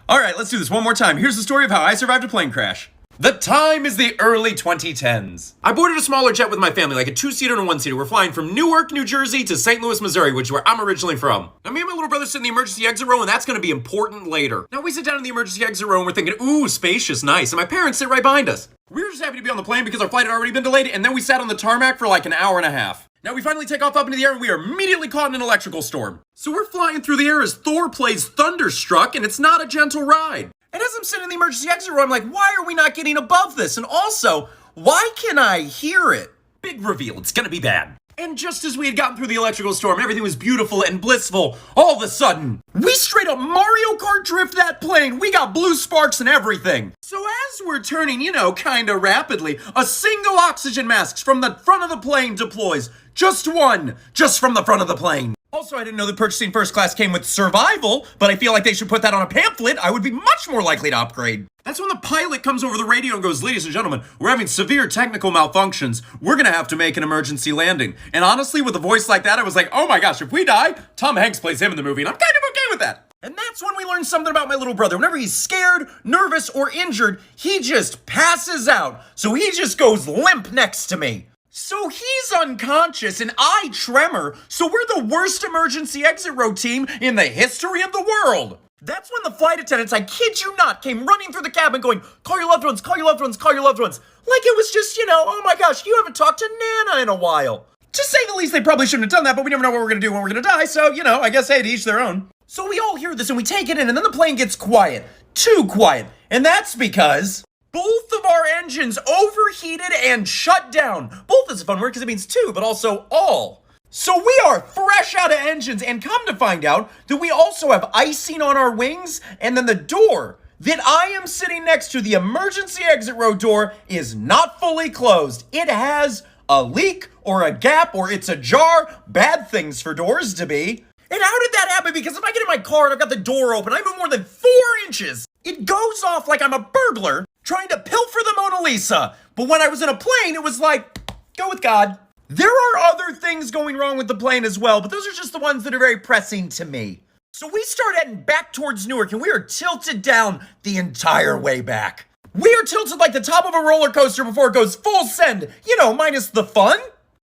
Alright, let's do this one more time. Here's the story of how I survived a plane crash. The time is the early 2010s. I boarded a smaller jet with my family, like a 2-seater and a 1-seater. We're flying from Newark, New Jersey to St. Louis, Missouri, which is where I'm originally from. Now, me and my little brother sit in the emergency exit row, and that's gonna be important later. Now, we sit down in the emergency exit row, and we're thinking, ooh, spacious, nice. And my parents sit right behind us. We were just happy to be on the plane because our flight had already been delayed, and then we sat on the tarmac for like an hour and a half. Now we finally take off up into the air and we are immediately caught in an electrical storm. So we're flying through the air as Thor plays Thunderstruck, and it's not a gentle ride. And as I'm sitting in the emergency exit row, I'm like, why are we not getting above this? And also, why can I hear it? Big reveal, it's gonna be bad. And just as we had gotten through the electrical storm, everything was beautiful and blissful. All of a sudden, we straight up Mario Kart drift that plane. We got blue sparks and everything. So as we're turning, kinda rapidly, a single oxygen mask from the front of the plane deploys. Just one, just from the front of the plane. Also, I didn't know that purchasing first class came with survival, but I feel like they should put that on a pamphlet. I would be much more likely to upgrade. That's when the pilot comes over the radio and goes, ladies and gentlemen, we're having severe technical malfunctions. We're gonna have to make an emergency landing. And honestly, with a voice like that, I was like, oh my gosh, if we die, Tom Hanks plays him in the movie, and I'm kind of okay with that. And that's when we learned something about my little brother. Whenever he's scared, nervous, or injured, he just passes out. So he just goes limp next to me. So he's unconscious and I tremor, so we're the worst emergency exit row team in the history of the world. That's when the flight attendants, I kid you not, came running through the cabin going, call your loved ones, call your loved ones, call your loved ones. Like it was just, oh my gosh, you haven't talked to Nana in a while. To say the least, they probably shouldn't have done that, but we never know what we're gonna do when we're gonna die, so, I guess, hey, to each their own. So we all hear this and we take it in, and then the plane gets quiet. Too quiet. And that's because both of our engines overheated and shut down. Both is a fun word because it means two, but also all. So we are fresh out of engines, and come to find out that we also have icing on our wings, and then the door that I am sitting next to, the emergency exit row door, is not fully closed. It has a leak or a gap or it's ajar. Bad things for doors to be. And how did that happen? Because if I get in my car and I've got the door open, I move more than 4 inches. It goes off like I'm a burglar trying to pilfer the Mona Lisa. But when I was in a plane, it was like, go with God. There are other things going wrong with the plane as well, but those are just the ones that are very pressing to me. So we start heading back towards Newark, and we are tilted down the entire way back. We are tilted like the top of a roller coaster before it goes full send, minus the fun.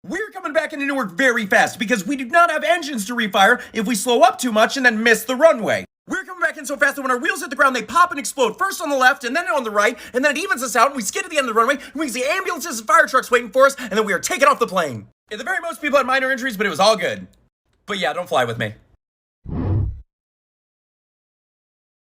We're coming back into Newark very fast because we do not have engines to refire if we slow up too much and then miss the runway. We're coming back in so fast that when our wheels hit the ground, they pop and explode, first on the left and then on the right, and then it evens us out, and we skid to the end of the runway, and we can see ambulances and fire trucks waiting for us, and then we are taken off the plane. At the very most, people had minor injuries, but it was all good. But yeah, don't fly with me.